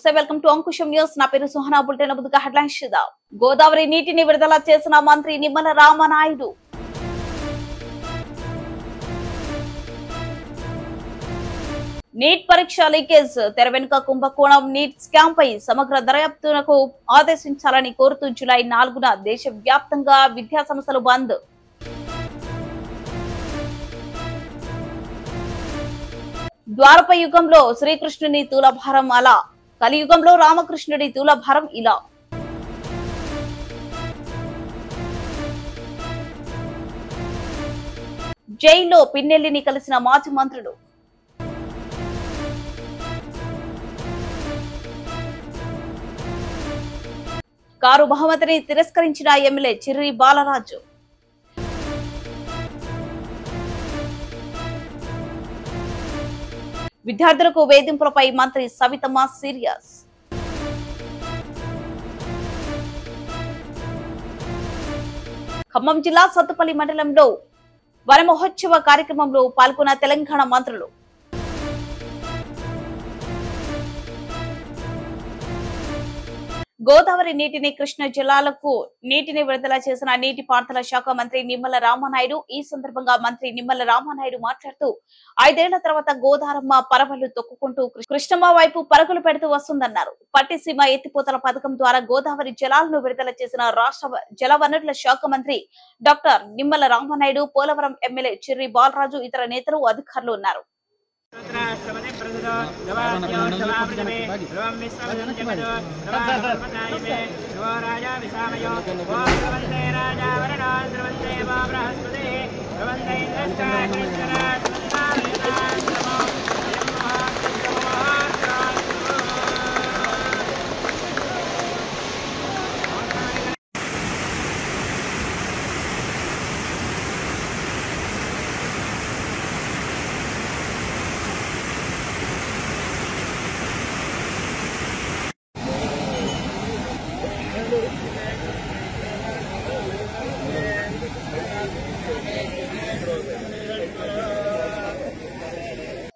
నమస్తే, welcome to Ankusam news. నా పేరు సుహనా. బులెటిన్ ముందుగా హెడ్లైన్స్ చూద్దాం. గోదావరి నీటిని విడుదల చేసిన మంత్రి నిమ్మల రామనాయుడు. నీట్ పరీక్ష లీకేజ్, తెర వెనుక కుంభకోణం, నీట్ స్కామ్ పై సమగ్ర దర్యాప్తునకు ఆదేశించాలని కోరుతూ జూలై 4న దేశవ్యాప్తంగా విద్యా సంస్థలు బంద్. ద్వారప యుగంలో శ్రీకృష్ణుని తూలభారం అలా, కలియుగంలో రామకృష్ణుడి తూలభారం ఇలా. జైల్లో పిన్నెల్లిని కలిసిన మాజీ మంత్రులు. కారు బహుమతిని తిరస్కరించిన ఎమ్మెల్యే చిర్రి బాలరాజు. విద్యార్థులకు వేధింపులపై మంత్రి సవితమ్మ సీరియస్. ఖమ్మం జిల్లా సత్తుపల్లి మండలంలో వన మహోత్సవ కార్యక్రమంలో పాల్గొన్న తెలంగాణ మంత్రులు. గోదావరి నీటిని కృష్ణా జిల్లాలకు నీటిని విడుదల చేసిన నీటిపారుదల శాఖ మంత్రి నిమ్మల రామనాయుడు. ఈ సందర్భంగా మంత్రి నిమ్మల రామనాయుడు మాట్లాడుతూ 5 ఏళ్ల తర్వాత గోదారమ్మ పరవళ్లు తొక్కుకుంటూ కృష్ణమ్మ వైపు పరుగులు పెడుతూ వస్తుందన్నారు. పట్టిసీమ ఎత్తిపోతల పథకం ద్వారా గోదావరి జలాలను విడుదల చేసిన రాష్ట్ర జలవనరుల శాఖ మంత్రి డాక్టర్ నిమ్మల రామనాయుడు, పోలవరం ఎమ్మెల్యే చిర్రి బాలరాజు, ఇతర నేతలు, అధికారులు ఉన్నారు.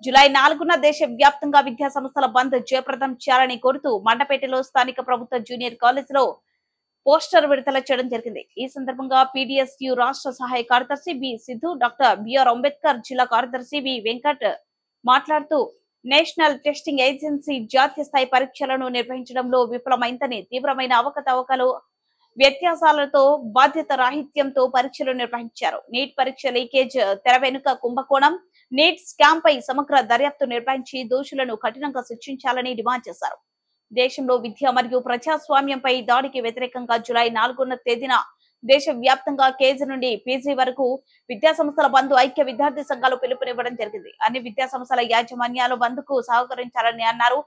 జూలై 4న దేశవ్యాప్తంగా విద్యా సంస్థల బంద్ జయప్రదం చేయాలని కోరుతూ మండపేటలో స్థానిక ప్రభుత్వ జూనియర్ కాలేజీలో పోస్టర్ విడుదల చేయడం జరిగింది. ఈ సందర్భంగా పీడీఎస్యు రాష్ట్ర సహాయ కార్యదర్శి B Siddhu, doctor B R Ambedkar జిల్లా కార్యదర్శి వి వెంకట్ మాట్లాడుతూ నేషనల్ టెస్టింగ్ ఏజెన్సీ జాతీయ స్థాయి పరీక్షలను నిర్వహించడంలో విఫలమైందని, తీవ్రమైన అవకతవకలు, వ్యత్యాసాలతో, బాధ్యత రాహిత్యంతో పరీక్షలు నిర్వహించారు. నీట్ పరీక్ష లీకేజ్, తెర వెనుక కుంభకోణం, నీట్ స్కామ్ పై సమగ్ర దర్యాప్తు నిర్వహించి దోషులను కఠినంగా శిక్షించాలని డిమాండ్ చేశారు. దేశంలో విద్య మరియు ప్రజాస్వామ్యంపై దాడికి వ్యతిరేకంగా జూలై 4వ తేదీన దేశవ్యాప్తంగా కేజీ నుండి పీజీ వరకు విద్యా సంస్థల బంద్ ఐక్య విద్యార్థి సంఘాలు పిలుపునివ్వడం జరిగింది. అన్ని విద్యా సంస్థల యాజమాన్యాలు బంద్ కు సహకరించాలని అన్నారు.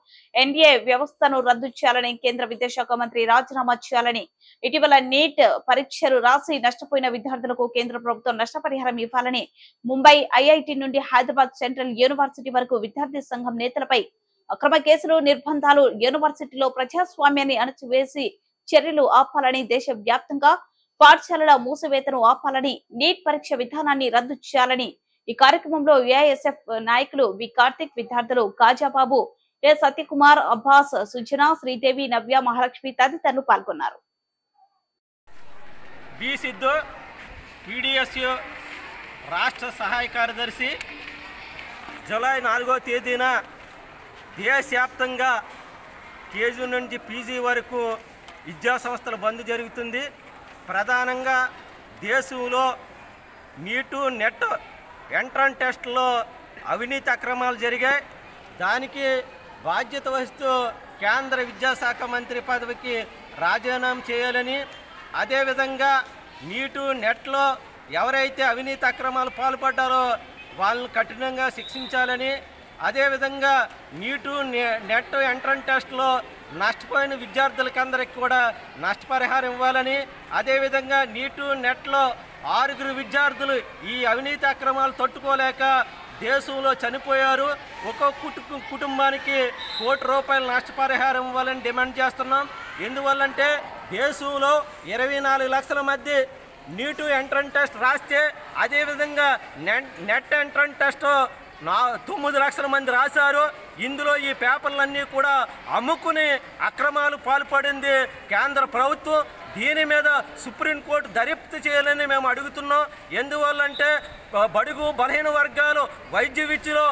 ఎన్డీఏ వ్యవస్థను రద్దు చేయాలని, కేంద్ర విద్యాశాఖ మంత్రి రాజీనామా చేయాలని, ఇటీవల నీట్ పరీక్షలు రాసి నష్టపోయిన విద్యార్థులకు కేంద్ర ప్రభుత్వం నష్టపరిహారం ఇవ్వాలని, ముంబై ఐఐటి నుండి హైదరాబాద్ సెంట్రల్ యూనివర్సిటీ వరకు విద్యార్థి సంఘం నేతలపై అక్రమ కేసులు, నిర్బంధాలు, యూనివర్సిటీలో ప్రజాస్వామ్యాన్ని అణచివేసి చర్యలు ఆపాలని, దేశవ్యాప్తంగా పాఠశాలల మూసివేతను ఆపాలని, నీట్ పరీక్ష విధానాన్ని రద్దు చేయాలని ఈ కార్యక్రమంలో ఏఐఎస్ఎఫ్ నాయకులు వి కార్తిక్, విద్యార్థులు కాజాబాబు, ఏ సత్యకుమార్, అబ్బాస్, సుజన, శ్రీదేవి, నవ్య, మహాలక్ష్మి తదితరులు పాల్గొన్నారు. బి సిద్ధు, పీడీఎస్యు రాష్ట్ర సహాయ కార్యదర్శి. జూలై 4వ తేదీన దేశవ్యాప్తంగా కేజీ నుంచి పీజీ వరకు విద్యా సంస్థల బంద్ జరుగుతుంది. ప్రధానంగా దేశంలో నీటు, నెట్, ఎంట్రన్స్ టెస్టులో అవినీతి అక్రమాలు జరిగాయి. దానికి బాధ్యత వహిస్తూ కేంద్ర విద్యాశాఖ మంత్రి పదవికి రాజీనామా చేయాలని, అదేవిధంగా నీటు, నెట్లో ఎవరైతే అవినీతి అక్రమాలు పాల్పడ్డారో వాళ్ళని కఠినంగా శిక్షించాలని, అదేవిధంగా నీటు, నెట్, ఎంట్రన్స్ టెస్ట్లో నష్టపోయిన విద్యార్థులకందరికీ కూడా నష్టపరిహారం ఇవ్వాలని, అదేవిధంగా నీటు, నెట్లో 6 విద్యార్థులు ఈ అవినీతి అక్రమాలు తట్టుకోలేక దేశంలో చనిపోయారు. ఒక్కొక్క కుటుంబానికి ₹1 కోటి నష్టపరిహారం ఇవ్వాలని డిమాండ్ చేస్తున్నాం. ఎందువల్లంటే దేశంలో 24 లక్షల మంది నీటు ఎంట్రన్స్ టెస్ట్ రాస్తే, అదేవిధంగా నెట్ ఎంట్రన్స్ టెస్ట్ 9 లక్షల మంది రాశారు. ఇందులో ఈ పేపర్లన్నీ కూడా అమ్ముకుని అక్రమాలు పాల్పడింది కేంద్ర ప్రభుత్వం. దీని మీద సుప్రీంకోర్టు దర్యాప్తు చేయాలని మేము అడుగుతున్నాం. ఎందువల్లంటే బడుగు బలహీన వర్గాలు వైద్య విద్యలో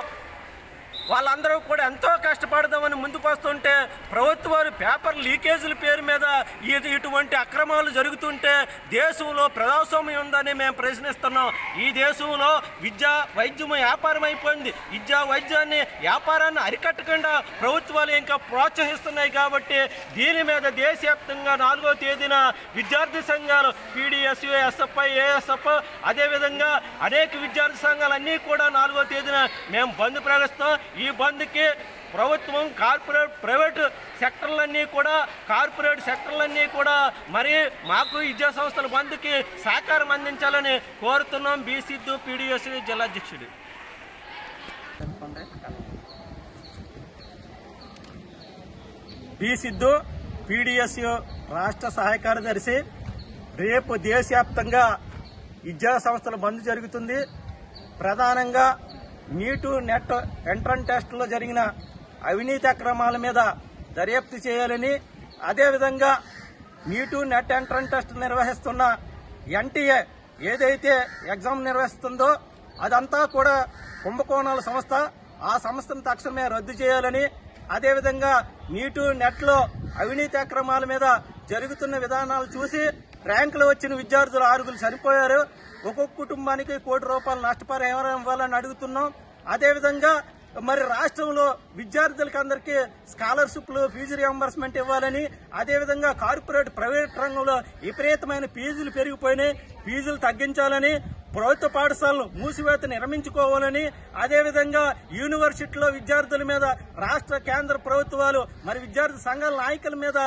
వాళ్ళందరూ కూడా ఎంతో కష్టపడదామని ముందుకు వస్తుంటే ప్రభుత్వాలు పేపర్ లీకేజీల పేరు మీద ఇటువంటి అక్రమాలు జరుగుతుంటే దేశంలో ప్రజాస్వామ్యం ఉందని మేము ప్రశ్నిస్తున్నాం. ఈ దేశంలో విద్యా వైద్యం వ్యాపారం అయిపోయింది. విద్యా వైద్యాన్ని వ్యాపారాన్ని అరికట్టకుండా ప్రభుత్వాలు ఇంకా ప్రోత్సహిస్తున్నాయి. కాబట్టి దీని మీద దేశవ్యాప్తంగా 4వ తేదీన విద్యార్థి సంఘాలు పీడిఎస్యు, ఎస్ఎఫ్ఐ, ఏఎస్ఎఫ్ అదేవిధంగా అనేక విద్యార్థి సంఘాలన్నీ కూడా 4వ తేదీన మేము బంద్ ప్రకటిస్తాం. ఈ బంద్కి ప్రభుత్వం ప్రైవేట్ సెక్టర్లన్నీ కూడా మరి మాకు విద్యా సంస్థల బంద్కి సహకారం అందించాలని కోరుతున్నాం. బి సిద్ధు, పీడిఎస్ జిల్లా అధ్యక్షుడు. బి సిద్ధు, పీడిఎస్ రాష్ట్ర సహాయ కార్యదర్శి. రేపు దేశవ్యాప్తంగా విద్యా సంస్థల బంద్ జరుగుతుంది. ప్రధానంగా నీటు నెట్ ఎంట్రన్స్ టెస్టులో జరిగిన అవినీతి అక్రమాల మీద దర్యాప్తు చేయాలని, అదేవిధంగా నీటు నెట్ ఎంట్రన్స్ టెస్ట్ నిర్వహిస్తున్న ఎన్టీఏ ఏదైతే ఎగ్జామ్ నిర్వహిస్తుందో అదంతా కూడా కుంభకోణాల సంస్థ. ఆ సంస్థను తక్షణమే రద్దు చేయాలని, అదేవిధంగా నీటు నెట్లో అవినీతి అక్రమాల మీద జరుగుతున్న విధానాలు చూసి ర్యాంకులు వచ్చిన విద్యార్థులు 6 చనిపోయారు. ఒక్కొక్క కుటుంబానికి ₹1 కోటి నష్టపరిహారం ఇవ్వాలని అడుగుతున్నాం. అదేవిధంగా మరి రాష్ట్రంలో విద్యార్థులకి అందరికీ స్కాలర్షిప్లు, ఫీజు రియంబర్స్మెంట్ ఇవ్వాలని, అదేవిధంగా కార్పొరేట్ ప్రైవేట్ రంగంలో విపరీతమైన ఫీజులు పెరిగిపోయినాయి, ఫీజులు తగ్గించాలని, ప్రభుత్వ పాఠశాలలు మూసివేతను విరమించుకోవాలని, అదేవిధంగా యూనివర్సిటీలో విద్యార్థుల మీద రాష్ట్ర కేంద్ర ప్రభుత్వాలు మరి విద్యార్థి సంఘాల నాయకుల మీద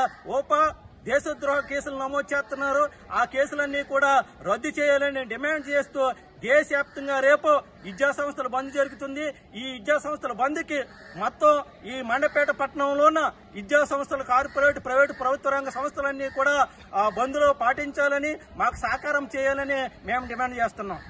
దేశద్రోహ కేసులు నమోదు చేస్తున్నారు. ఆ కేసులన్నీ కూడా రద్దు చేయాలని డిమాండ్ చేస్తూ దేశవ్యాప్తంగా రేపు విద్యా సంస్థల బంద్ జరుగుతుంది. ఈ విద్యా సంస్థల బంద్కి మొత్తం ఈ మండపేట పట్టణంలోన విద్యా సంస్థలు, కార్పొరేట్, ప్రైవేటు, ప్రభుత్వ రంగ సంస్థలన్నీ కూడా బంద్లో పాటించాలని, మాకు సహకారం చేయాలని మేము డిమాండ్ చేస్తున్నాం.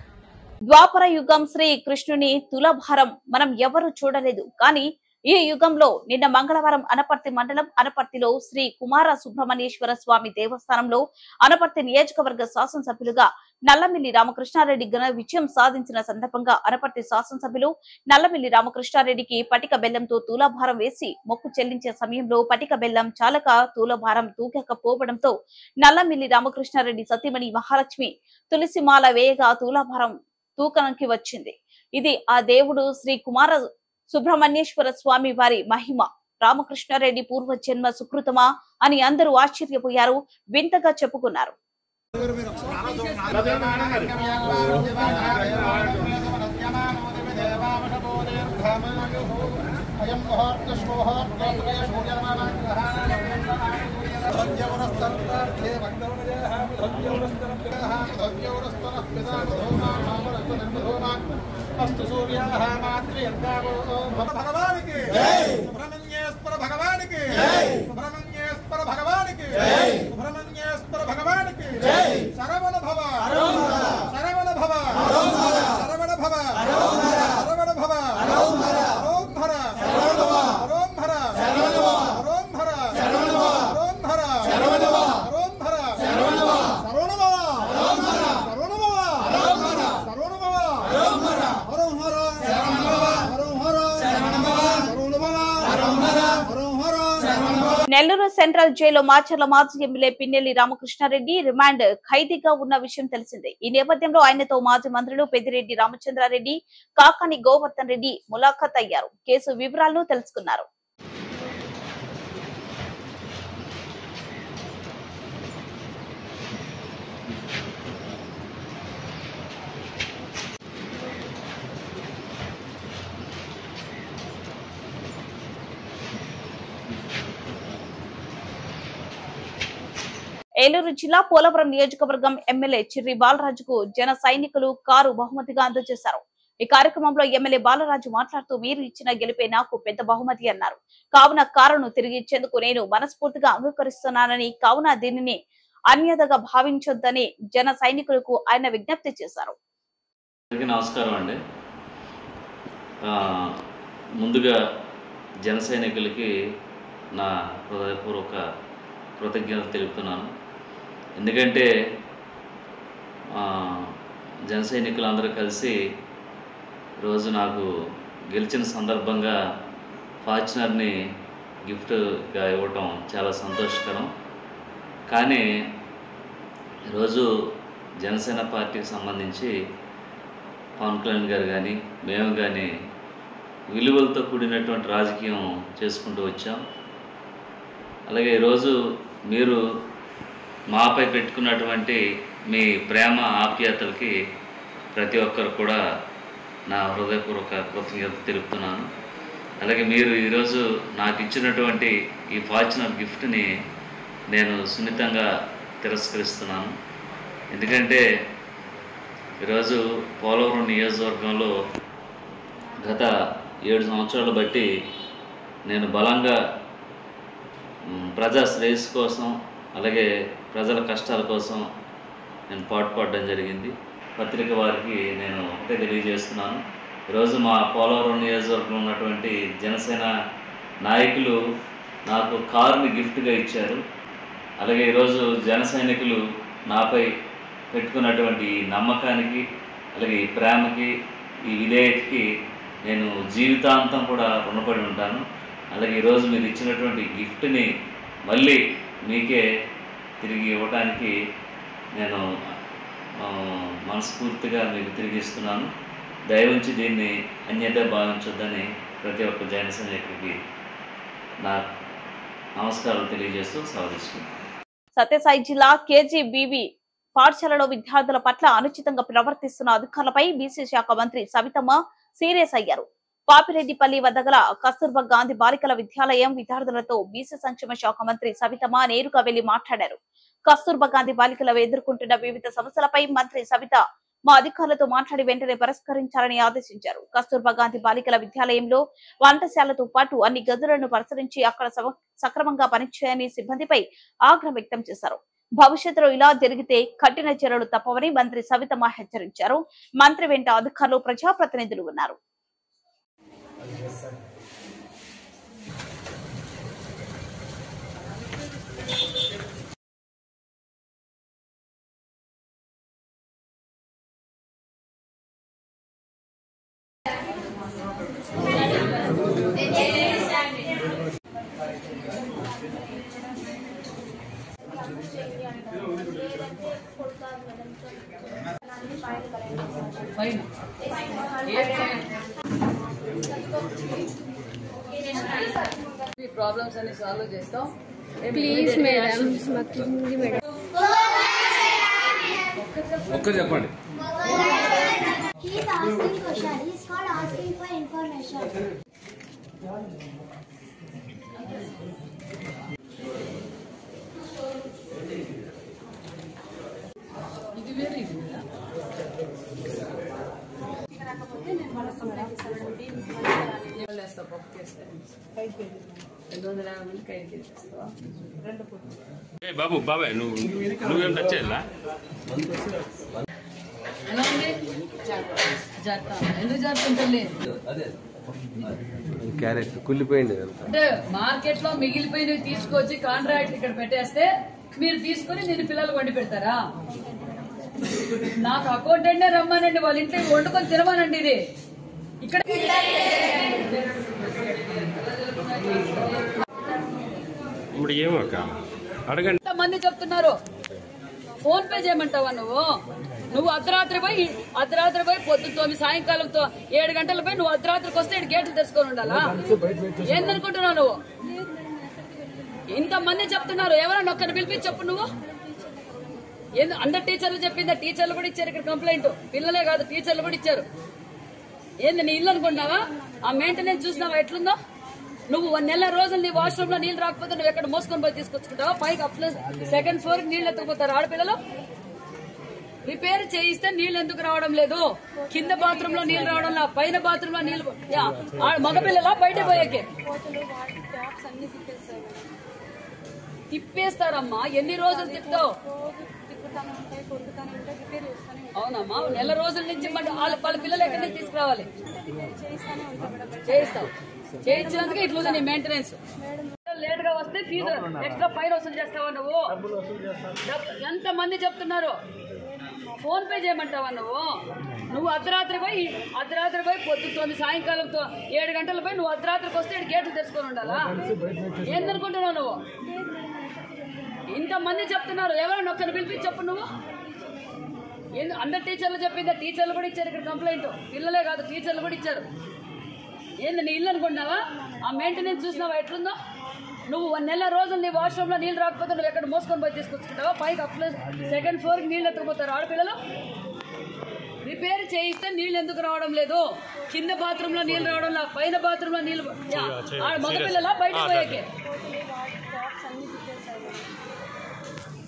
ద్వాపర యుగం శ్రీ కృష్ణుని తులభారం మనం ఎవరు చూడలేదు. కానీ ఈ యుగంలో నిన్న మంగళవారం అనపర్తి మండలం అనపర్తిలో శ్రీ కుమార సుబ్రహ్మణ్యేశ్వర స్వామి దేవస్థానంలో అనపర్తి నియోజకవర్గ శాసనసభ్యులుగా నల్లమిల్లి రామకృష్ణారెడ్డి ఘన విజయం సాధించిన సందర్భంగా అనపర్తి శాసనసభ్యులు నల్లమిల్లి రామకృష్ణారెడ్డికి పటిక బెల్లంతో తూలభారం వేసి మొక్కు చెల్లించే సమయంలో పటిక బెల్లం చాలక తూలభారం తూగకపోవడంతో నల్లమిల్లి రామకృష్ణారెడ్డి సతీమణి మహాలక్ష్మి తులసిమాల వేయగా తూలభారం తూకానికి వచ్చింది. ఇది ఆ దేవుడు శ్రీ కుమార సుబ్రహ్మణ్యేశ్వర స్వామి వారి మహిమ, రామకృష్ణారెడ్డి పూర్వ జన్మ సుకృతమా అని అందరూ ఆశ్చర్యపోయారు, వింతగా చెప్పుకున్నారు. अस्तु सूर्याः मातृयर्गावो भगवान की जय, सुब्रह्मण्येश्वर भगवान की जय, सुब्रह्मण्येश्वर भगवान की जय, सुब्रह्मण्येश्वर भगवान की जय। शरवण भव शरवण भव शरवण भव शरवण भव ओम हर ओम हर ओम हर ओम हर शरवण भव ओम हर शरवण भव शरवण भव ओम हर शरवण भव ओम हर शरवण भव ओम हर నెల్లూరు సెంట్రల్ జైల్లో మాచర్ల మాజీ ఎమ్మెల్యే పిన్నెల్లి రామకృష్ణారెడ్డి రిమాండ్ ఖైదీగా ఉన్న విషయం తెలిసిందే. ఈ నేపథ్యంలో ఆయనతో మాజీ మంత్రులు పెద్దిరెడ్డి రామచంద్రారెడ్డి, కాకాని గోవర్ధన్ రెడ్డి ములాఖత్ అయ్యారు. కేసు వివరాలను తెలుసుకున్నారు. ఏలూరు జిల్లా పోలవరం నియోజకవర్గం ఎమ్మెల్యే చిర్రి బాలరాజుకు జన సైనికులు కారు బహుమతిగా అందజేశారు. ఈ కార్యక్రమంలో ఎమ్మెల్యే బాలరాజు మాట్లాడుతూ, మీరు ఇచ్చిన గెలిపే నాకు పెద్ద బహుమతి అన్నారు. కావున కారును తిరిగి ఇచ్చేందుకు నేను మనస్ఫూర్తిగా అంగీకరిస్తున్నానని, కావున దీనిని అన్యతగా భావించొద్దని జన సైనికులకు ఆయన విజ్ఞప్తి చేశారు. నమస్కారం అండి. ముందుగా జన సైనికులకి నా హృదయపూర్వక కృతజ్ఞతలు తెలుపుతున్నాను. ఎందుకంటే జన సైనికులందరూ కలిసి రోజు నాకు గెలిచిన సందర్భంగా ఫార్చునర్ని గిఫ్ట్గా ఇవ్వటం చాలా సంతోషకరం. కానీ ఈరోజు జనసేన పార్టీకి సంబంధించి పవన్ కళ్యాణ్ గారు కానీ మేము కానీ విలువలతో కూడినటువంటి రాజకీయం చేసుకుంటూ వచ్చాం. అలాగే ఈరోజు మీరు మాపై పెట్టుకున్నటువంటి మీ ప్రేమ ఆప్యాయతలకి ప్రతి ఒక్కరు కూడా నా హృదయపూర్వక కృతజ్ఞతలు తెలుపుతున్నాను. అలాగే మీరు ఈరోజు నాకు ఇచ్చినటువంటి ఈ ఫార్చునర్ గిఫ్ట్ని నేను సున్నితంగా తిరస్కరిస్తున్నాను. ఎందుకంటే ఈరోజు పోలవరం నియోజకవర్గంలో గత 7 సంవత్సరాలు బట్టి నేను బలంగా ప్రజా శ్రేయస్సు కోసం అలాగే ప్రజల కష్టాల కోసం నేను పాటుపడడం జరిగింది. పత్రిక వారికి నేను ఒకటే తెలియజేస్తున్నాను, ఈరోజు మా పోలవరం నియోజకవర్గంలో ఉన్నటువంటి జనసేన నాయకులు నాకు కారుని గిఫ్ట్గా ఇచ్చారు. అలాగే ఈరోజు జన సైనికులు నాపై పెట్టుకున్నటువంటి నమ్మకానికి అలాగే ఈ ప్రేమకి ఈ విధేయతకి నేను జీవితాంతం కూడా రుణపడి ఉంటాను. అలాగే ఈరోజు మీరు ఇచ్చినటువంటి గిఫ్ట్ని మళ్ళీ మీకే తిరిగి ఇవ్వడానికి నేను మనస్ఫూర్తిగా మీకు తిరిగి ఇస్తున్నాను. దయవుంచి దీన్ని అన్యత భావించొద్దని ప్రతి ఒక్క జన సైనికుడికి నా నమస్కారాలు తెలియజేస్తూ సెలవుకుంటున్నాను. సత్యసాయి జిల్లా కేజీబీవీ పాఠశాలలో విద్యార్థుల పట్ల అనుచితంగా ప్రవర్తిస్తున్న అధికారులపై బీసీ శాఖ మంత్రి సవితమ్మ సీరియస్ అయ్యారు. పాపిరెడ్డిపల్లి వద్ద గల కస్తూర్బా గాంధీ బాలికల విద్యాలయం విద్యార్థులతో బీసీ సంక్షేమ శాఖ మంత్రి సవితమ్మ నేరుగా వెళ్లి మాట్లాడారు. కస్తూర్బా గాంధీ బాలికలు ఎదుర్కొంటున్న వివిధ సమస్యలపై మంత్రి సవిత మా అధికారులతో మాట్లాడి వెంటనే పరిష్కరించాలని ఆదేశించారు. కస్తూర్బా గాంధీ బాలికల విద్యాలయంలో వంటశాలతో పాటు అన్ని గదులను పరిశీలించి అక్కడ సక్రమంగా పనిచేయని సిబ్బందిపై ఆగ్రహం వ్యక్తం చేశారు. భవిష్యత్తులో ఇలా జరిగితే కఠిన చర్యలు తప్పవని మంత్రి సవితమ్మ హెచ్చరించారు. మంత్రి వెంట అధికారులు ప్రజాప్రతినిధులు ఉన్నారు. ప్రాబ్లమ్స్ అన్ని సాల్వ్ చేస్తాం. ప్లీజ్ మేడం ఒక్క చెప్పండి. He is asking question. He is called asking for information. ఇది వేరే ఇది వేరే. వేస్తా పప్పు చేస్తాను. 250 మంది కైకి వేస్తావా? 2 పూటలు. బాబు బాబాయ్ నువ్వేం టచ్ చేయాలా? ఎలా ఉంది? జాగ్రత్త. ఎందుకు జాగ్రత్త? క్యారెట్ కుళ్ళిపోయింది. అంటే మార్కెట్ లో మిగిలిపోయినవి తీసుకొచ్చి కాంట్రాక్ట్ ఇక్కడ పెట్టేస్తే మీరు తీసుకుని నేను పిల్లలు వండి పెడతారా? నాకు అకౌంటెంట్ రమ్మానండి, వాళ్ళ ఇంట్లో వండుకొని తినమానండి. ఇది ఇక్కడ ఇప్పుడు ఏమక్క అడగండి. మంది చెప్తున్నారు ఫోన్ పే చేయమంటావా? నువ్వు అర్ధరాత్రి పోయి పొద్దు 9 సాయంకాలం 7 గంటల పోయి నువ్వు అర్ధరాత్రికి వస్తే గేట్లు తెచ్చుకొని ఉండాలా? ఏందనుకుంటున్నావు నువ్వు? ఇంతమంది చెప్తున్నారు, ఎవరన్నా ఒక్కరిని పిలిపించి చెప్పు. నువ్వు అందరు టీచర్లు చెప్పిందా? టీచర్లు కూడా ఇచ్చారు ఇక్కడ కంప్లైంట్. పిల్లలే కాదు టీచర్లు కూడా ఇచ్చారు. ఏంది నీ ఇల్లు అనుకుంటున్నావా? ఆ మెయింటెనెన్స్ చూసినావా ఎట్లుందో? నువ్వు 1 నెల రోజులు నీ వాష్రూమ్ లో నీళ్లు రాకపోతే నువ్వు ఎక్కడ మోసుకొని పోయి తీసుకొచ్చుకుంటావా? పైకి 2nd ఫ్లోర్ నీళ్లు ఎత్తుకుపోతారు ఆడపిల్లలు. రిపేర్ చేయిస్తే నీళ్లు ఎందుకు రావడం లేదు? కింద బాత్రూమ్ లో నీళ్లు రావడం, పైన బాత్రూమ్ లో నీళ్లు మగపిల్లలా బయట పోయాకే తిప్పేస్తారమ్మా. ఎన్ని రోజులు తిప్పుతావు? అవునమ్మా, నెల రోజుల నుంచి వాళ్ళ పిల్లలు ఎక్కడి నుంచి తీసుకురావాలి? చేయిస్తావు. చేయించినందుకే ఇట్లా నీ మెయింటెనెన్స్. లేట్ గా వస్తే ఫీజు ఎక్స్ట్రా ఫైన్ వసూలు చేస్తావా నువ్వు? ఎంత మంది చెప్తున్నారు? ఫోన్ పే చేయమంటావా నువ్వు? నువ్వు అర్ధరాత్రి పోయి పొద్దుతోంది సాయంకాలం 7 గంటలు పోయి నువ్వు అర్ధరాత్రికి వస్తే గేట్లు తెచ్చుకొని ఉండాలా? ఏందనుకుంటున్నావు నువ్వు? ఇంతమంది చెప్తున్నారు, ఎవరైనా ఒక్కరిని పిలిపించి చెప్పు నువ్వు. అందరు టీచర్లు చెప్పిందా? టీచర్లు కూడా ఇచ్చారు ఇక్కడ కంప్లైంట్. పిల్లలే కాదు, టీచర్లు కూడా ఇచ్చారు. ఏంది నీ ఇల్లు అనుకుంటున్నావా? ఆ మెయింటెనెన్స్ చూసినావా ఎట్లుందో? నువ్వు 1 నెల రోజులు నీ వాష్రూమ్లో నీళ్ళు రాకపోతే నువ్వు ఎక్కడ మోసుకొని పోయి తీసుకొచ్చుకుంటావా? పైకి సెకండ్ ఫ్లోర్కి నీళ్ళు ఎత్తుకుపోతారు ఆడపిల్లలు. రిపేర్ చేయిస్తే నీళ్ళు ఎందుకు రావడం లేదు? కింద బాత్రూంలో నీళ్ళు రావడం లేదు, పైన బాత్రూంలో నీళ్ళు. మగపిల్లలా బయటకు పోయాకే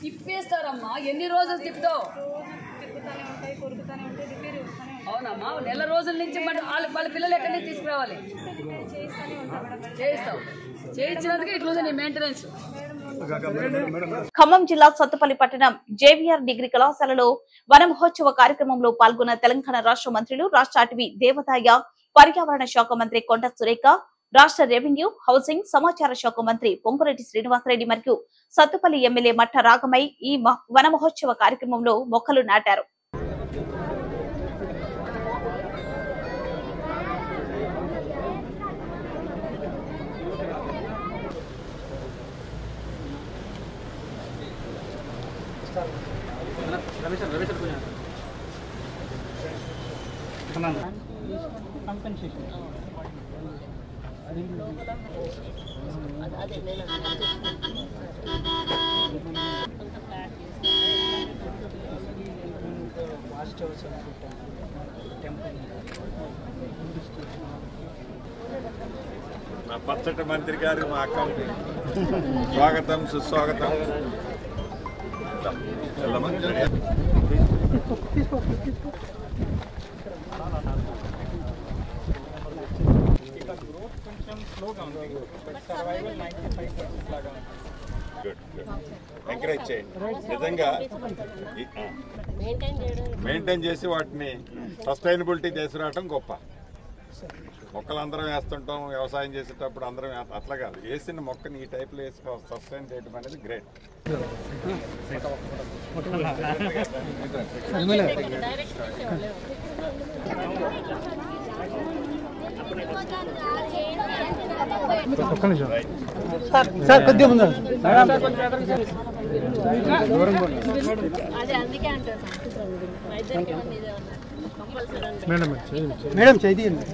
తిప్పేస్తారమ్మా. ఎన్ని రోజులు తిప్పుతావు? అవునమ్మా, నెల రోజుల నుంచి వాళ్ళ పిల్లలు ఎక్కడి నుంచి తీసుకురావాలి? చేయిస్తావు. చేయించినందుకే ఇట్లా నీ మెయింటెనెన్స్. ఖమ్మం జిల్లా సత్తుపల్లి పట్టణం జేవీఆర్ డిగ్రీ కళాశాలలో వన మహోత్సవ కార్యక్రమంలో పాల్గొన్న తెలంగాణ రాష్ట్ర మంత్రులు, రాష్ట్ర అటవీ, దేవాదాయ, పర్యావరణ శాఖ మంత్రి కొండ సురేఖ, రాష్ట్ర రెవెన్యూ, హౌసింగ్, సమాచార శాఖ మంత్రి పొంగురెడ్డి శ్రీనివాసరెడ్డి మరియు సత్తుపల్లి ఎమ్మెల్యే మట్ట రాగమై ఈ వన మహోత్సవ కార్యక్రమంలో మొక్కలు నాటారు. మా పచ్చటి మంత్రి గారు మా అకౌంట్ స్వాగతం, సుస్వాగతం. ఎంకరేజ్ చేయండి. నిజంగా మెయింటైన్ చేసి వాటిని సస్టైనబిలిటీ తీసుకురావటం గొప్ప. మొక్కలందరం వేస్తుంటాం, వ్యవసాయం చేసేటప్పుడు అందరం అట్లా కాదు, వేసిన మొక్కని ఈ టైప్లో వేసి సస్టైన్ చేయడం అనేది గ్రేట్. సార్ కొద్దిగా ముందు మేడం చేయండి.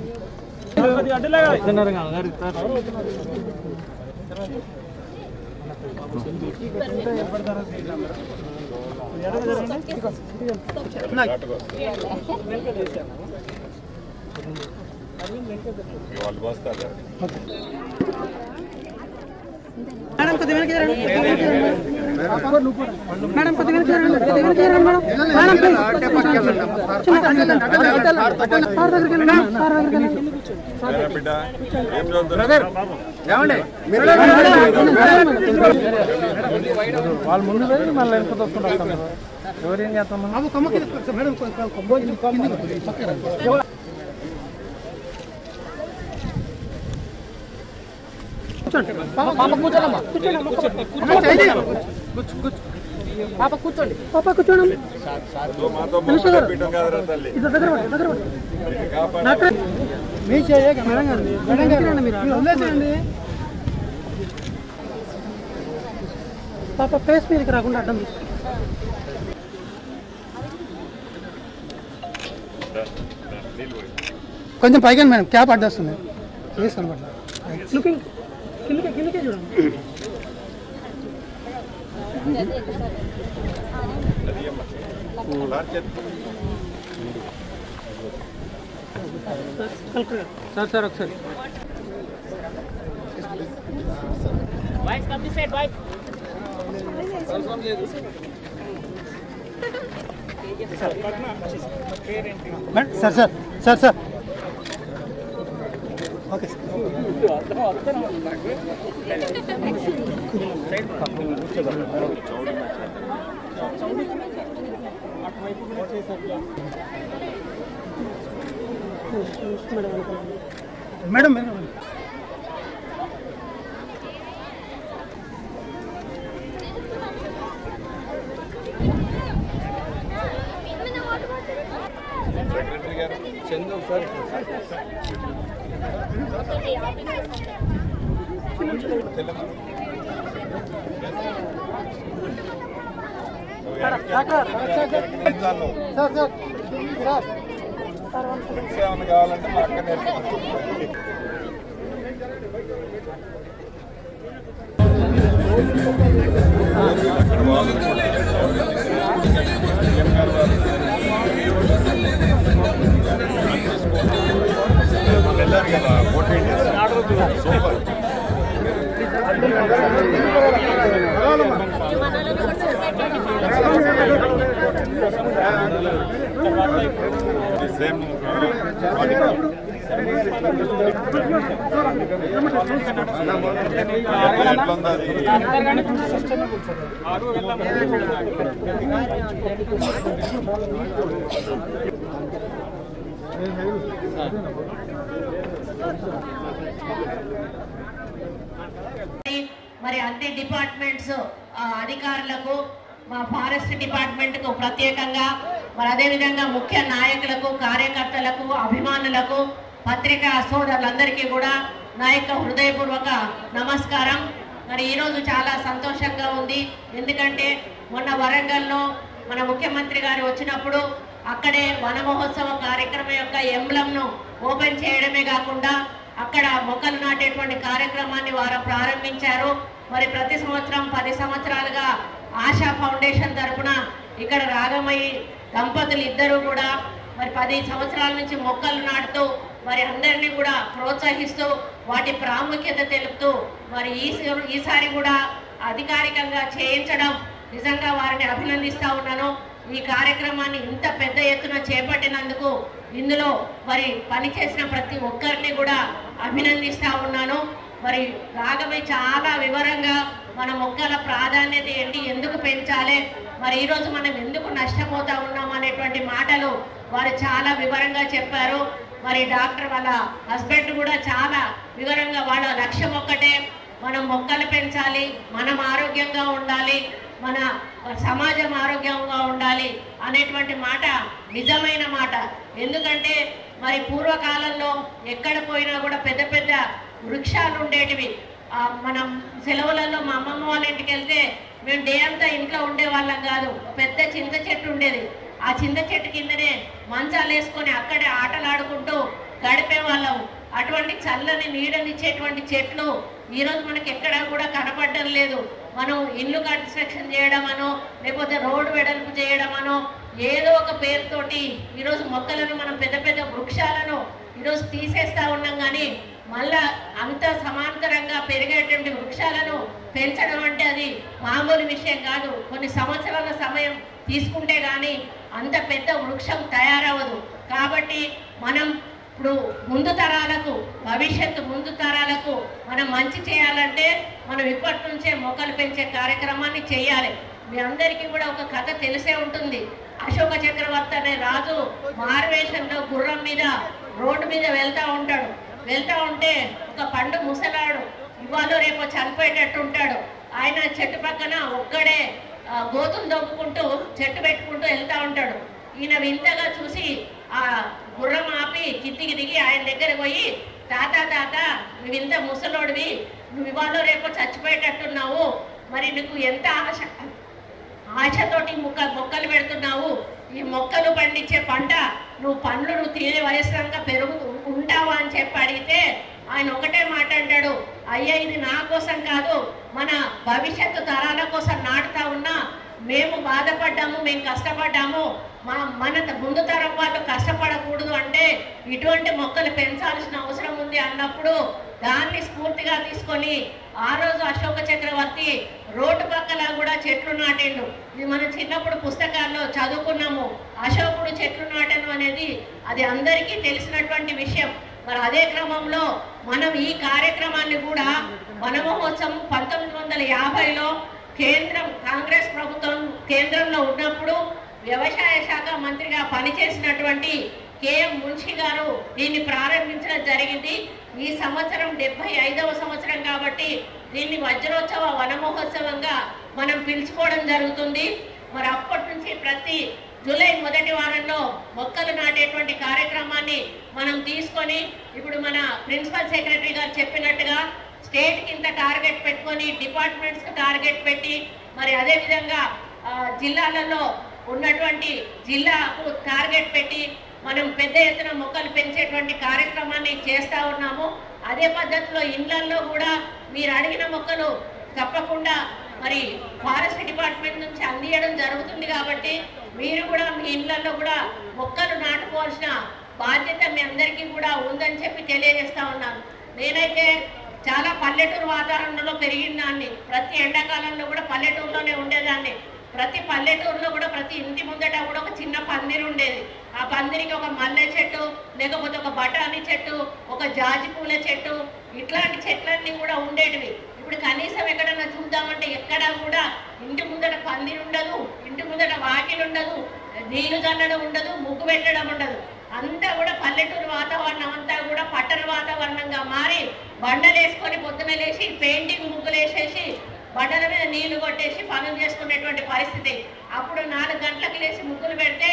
వాళ్ళు వస్తారు. మేడం కొద్దిగా మేడం కొద్దిగా బిడ్డ ఏం వాళ్ళు ముందు మళ్ళీ ఎంత వస్తుంటారు. ఎవరేం చేస్తాం మేడం? పాప కూర్చోండి, పాప కూర్చోండి, పాప కూర్చోండి. పాప ఫేస్ మీదకి రాకుండా అడ్డం కొంచెం పైగా మేడం క్యాప్ అడ్డొస్తుంది. వేసుకోండి మేడం. లుకింగ్ కిందకే చూడండి. సార్ ఒకసారి సార్ ఓకే మేడం సెక్రటరీ గారు చందు సార్ ఏమన్నా కావాలంటే మా అక్క నేర్పుతుంది. వెళ్ళారు కదా 14 days సూపర్. సేమ్ మరి అన్ని డిపార్ట్మెంట్స్ అధికారులకు మా ఫారెస్ట్ డిపార్ట్మెంట్కు ప్రత్యేకంగా మరి అదేవిధంగా ముఖ్య నాయకులకు కార్యకర్తలకు అభిమానులకు పత్రికా సోదరులందరికీ కూడా నా యొక్క హృదయపూర్వక నమస్కారం. మరి ఈరోజు చాలా సంతోషంగా ఉంది. ఎందుకంటే మొన్న వరంగల్లో మన ముఖ్యమంత్రి గారు వచ్చినప్పుడు అక్కడే వన మహోత్సవ కార్యక్రమం యొక్క ఎంబ్లంను ఓపెన్ చేయడమే కాకుండా అక్కడ మొక్కలు నాటేటువంటి కార్యక్రమాన్ని వారు ప్రారంభించారు. మరి ప్రతి సంవత్సరం 10 సంవత్సరాలుగా ఆశా ఫౌండేషన్ తరఫున ఇక్కడ రాగమయ్యి దంపతులు ఇద్దరు కూడా మరి 10 సంవత్సరాల నుంచి మొక్కలు నాటుతూ మరి అందరినీ కూడా ప్రోత్సహిస్తూ వాటి ప్రాముఖ్యత తెలుపుతూ మరి ఈసారి కూడా అధికారికంగా చేయించడం నిజంగా వారిని అభినందిస్తూ ఉన్నాను. ఈ కార్యక్రమాన్ని ఇంత పెద్ద ఎత్తున చేపట్టినందుకు ఇందులో మరి పనిచేసిన ప్రతి ఒక్కరిని కూడా అభినందిస్తూ ఉన్నాను. మరి రాగమై చాలా వివరంగా మన మొక్కల ప్రాధాన్యత ఏంటి, ఎందుకు పెంచాలి, మరి ఈరోజు మనం ఎందుకు నష్టపోతా ఉన్నాం అనేటువంటి మాటలు వారు చాలా వివరంగా చెప్పారు. మరి డాక్టర్ వాళ్ళ హస్బెండ్ కూడా చాలా వివరంగా వాళ్ళ లక్ష్యం ఒక్కటే, మనం మొక్కలు పెంచాలి, మనం ఆరోగ్యంగా ఉండాలి, మన సమాజం ఆరోగ్యంగా ఉండాలి అనేటువంటి మాట నిజమైన మాట. ఎందుకంటే మరి పూర్వకాలంలో ఎక్కడ పోయినా కూడా పెద్ద పెద్ద వృక్షాలు ఉండేటివి. మనం సెలవులలో మా అమ్మమ్మ వాళ్ళ ఇంటికి వెళ్తే మేము డే అంతా ఇంట్లో ఉండేవాళ్ళం కాదు. పెద్ద చింత చెట్టు ఉండేది. ఆ చింత చెట్టు కిందనే మంచాలు వేసుకొని అక్కడే ఆటలాడుకుంటూ గడిపేవాళ్ళం. అటువంటి చల్లని నీడనిచ్చేటువంటి చెట్లు ఈరోజు మనకి ఎక్కడా కూడా కనపడడం లేదు. మనం ఇల్లు కన్స్ట్రక్షన్ చేయడమనో లేకపోతే రోడ్డు వెడల్పు చేయడమనో ఏదో ఒక పేరుతోటి ఈరోజు మొక్కలను మనం పెద్ద పెద్ద వృక్షాలను ఈరోజు తీసేస్తా ఉన్నాం. కానీ మళ్ళా అంత సమాంతరంగా పెరిగేటువంటి వృక్షాలను పెంచడం అంటే అది మామూలు విషయం కాదు. కొన్ని సంవత్సరాల సమయం తీసుకుంటే కానీ అంత పెద్ద వృక్షం తయారవదు. కాబట్టి మనం ఇప్పుడు ముందు తరాలకు, భవిష్యత్తు ముందు తరాలకు మనం మంచి చేయాలంటే మనం ఇప్పటి నుంచే మొక్కలు పెంచే కార్యక్రమాన్ని చేయాలి. మీ అందరికీ కూడా ఒక కథ తెలిసే ఉంటుంది. అశోక చక్రవర్తి అనే రాజు మారువేషంలో గుర్రం మీద రోడ్డు మీద వెళ్తూ ఉంటాడు. వెళ్తూ ఉంటే ఒక పండు ముసలాడు ఇవాళ రేపు చనిపోయేటట్టు ఉంటాడు. ఆయన చెట్టు పక్కన ఒక్కడే గోతులు దొక్కుకుంటూ చెట్టు పెట్టుకుంటూ వెళ్తూ ఉంటాడు. ఈయన వింతగా చూసి ఆ గుర్రం ఆపి కిందికి దిగి ఆయన దగ్గరకు పోయి, తాత తాత నువ్వు ఇంత ముసలోడివి, నువ్వు ఇవాళ రేపు చచ్చిపోయేటట్టున్నావు, మరి నీకు ఎంత ఆశతోటి మొక్కలు పెడుతున్నావు, ఈ మొక్కలు పండించే పంట నువ్వు తినే వయసుగా పెరుగు ఉంటావా అని చెప్పి అడిగితే ఆయన ఒకటే మాట అంటాడు, అయ్యా ఇది నా కోసం కాదు, మన భవిష్యత్తు తరాల కోసం నాటుతా ఉన్నా, మేము బాధపడ్డాము, మేము కష్టపడ్డాము, మన ముందు తరం వాళ్ళు కష్టపడకూడదు అంటే ఇటువంటి మొక్కలు పెంచాల్సిన అవసరం ఉంది అన్నప్పుడు దాన్ని స్ఫూర్తిగా తీసుకొని ఆ రోజు అశోక చక్రవర్తి రోడ్డు పక్కల కూడా చెట్లు నాటిండు. ఇది మనం చిన్నప్పుడు పుస్తకాల్లో చదువుకున్నాము. అశోకుడు చెట్లు నాటను అనేది అది అందరికీ తెలిసినటువంటి విషయం. మరి అదే క్రమంలో మనం ఈ కార్యక్రమాన్ని కూడా వన మహోత్సవం 1950లో కాంగ్రెస్ ప్రభుత్వం కేంద్రంలో ఉన్నప్పుడు వ్యవసాయ శాఖ మంత్రిగా పనిచేసినటువంటి కేఎం మున్షి గారు దీన్ని ప్రారంభించడం జరిగింది. ఈ సంవత్సరం 75వ సంవత్సరం కాబట్టి దీన్ని వజ్రోత్సవ వన మహోత్సవంగా మనం పిలుచుకోవడం జరుగుతుంది. మరి అప్పటి నుంచి ప్రతి జూలై మొదటి వారంలో మొక్కలు నాటేటువంటి కార్యక్రమాన్ని మనం తీసుకొని ఇప్పుడు మన ప్రిన్సిపల్ సెక్రటరీ గారు చెప్పినట్టుగా స్టేట్కి ఇంత టార్గెట్ పెట్టుకొని డిపార్ట్మెంట్స్కి టార్గెట్ పెట్టి మరి అదేవిధంగా జిల్లాలలో ఉన్నటువంటి జిల్లాకు టార్గెట్ పెట్టి మనం పెద్ద ఎత్తున మొక్కలు పెంచేటువంటి కార్యక్రమాన్ని చేస్తూ ఉన్నాము. అదే పద్ధతిలో ఇళ్లల్లో కూడా మీరు అడిగిన మొక్కలు తప్పకుండా మరి ఫారెస్ట్ డిపార్ట్మెంట్ నుంచి అందియడం జరుగుతుంది. కాబట్టి మీరు కూడా మీ ఇళ్లలో కూడా మొక్కలు నాటుకోవాల్సిన బాధ్యత మీ అందరికీ కూడా ఉందని చెప్పి తెలియజేస్తా ఉన్నాను. నేనైతే చాలా పల్లెటూరు వాతావరణంలో పెరిగిన దాన్ని, ప్రతి ఎండాకాలంలో కూడా పల్లెటూరులోనే ఉండేదాన్ని. ప్రతి పల్లెటూరులో కూడా ప్రతి ఇంటి ముందట కూడా ఒక చిన్న పందిరి ఉండేది. ఆ పందిరికి ఒక మల్లె చెట్టు, లేకపోతే ఒక బఠానీ చెట్టు, ఒక జాజి పూల చెట్టు, ఇట్లాంటి చెట్లన్నీ కూడా ఉండేటివి. ఇప్పుడు కనీసం ఎక్కడన్నా చూద్దామంటే ఎక్కడా కూడా ఇంటి ముందట పందిరి ఉండదు, ఇంటి ముందట వాకిలు ఉండదు, నీళ్లు చల్లడం ఉండదు, ముగ్గు పెట్టడం ఉండదు. అంతా కూడా పల్లెటూరు వాతావరణం అంతా కూడా పట్టణ వాతావరణంగా మారి బండలు వేసుకొని పొద్దున లేచి పెయింటింగ్ ముగ్గులు వేసేసి బండల మీద నీళ్లు కొట్టేసి పనులు చేసుకునేటువంటి పరిస్థితి. అప్పుడు 4 గంటలకు లేచి ముగ్గులు పెడితే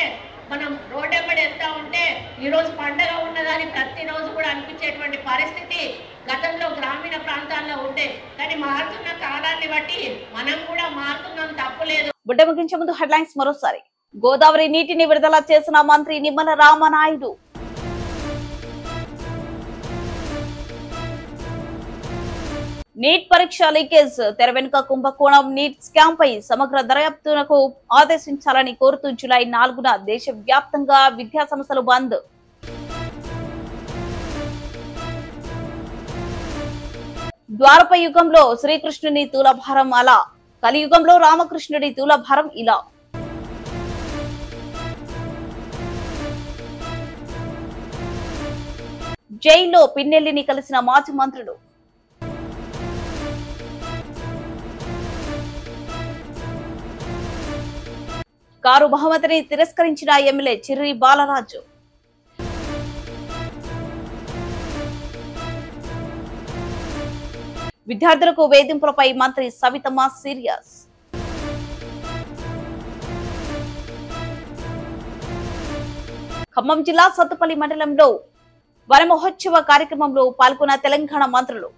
మనం రోడ్డెంబడి వెళ్తా ఉంటే ఈరోజు పండగ ఉన్నదని ప్రతిరోజు కూడా అనిపించేటువంటి పరిస్థితి గతంలో గ్రామీణ ప్రాంతాల్లో ఉండే. కానీ మారుతున్న కాలాన్ని బట్టి మనం కూడా మారుతున్నాం, తప్పులేదు. బుడ్డ ముగించే ముందు హెడ్లైన్స్ మరోసారి. గోదావరి నీటిని విడుదల చేసిన మంత్రి నిమ్మల రామనాయుడు. నీట్ పరీక్ష లీకేజ్, తెర వెనుక కుంభకోణం, నీట్ స్కామ్ పై సమగ్ర దర్యాప్తునకు ఆదేశించాలని కోరుతూ జూలై 4న దేశవ్యాప్తంగా విద్యా సంస్థలు బంద్. ద్వారప యుగంలో శ్రీకృష్ణుని తూలభారం అలా, కలియుగంలో రామకృష్ణుడి తూలభారం ఇలా. జైల్లో పిన్నెల్లిని కలిసిన మాజీ మంత్రులు. కారు బహుమతిని తిరస్కరించిన ఎమ్మెల్యే చిర్రి బాలరాజు. విద్యార్థులకు వేధింపులపై మంత్రి సవితమ్మ సీరియస్. ఖమ్మం జిల్లా సత్తుపల్లి మండలంలో వన మహోత్సవ కార్యక్రమంలో పాల్గొన్న తెలంగాణ మంత్రులు.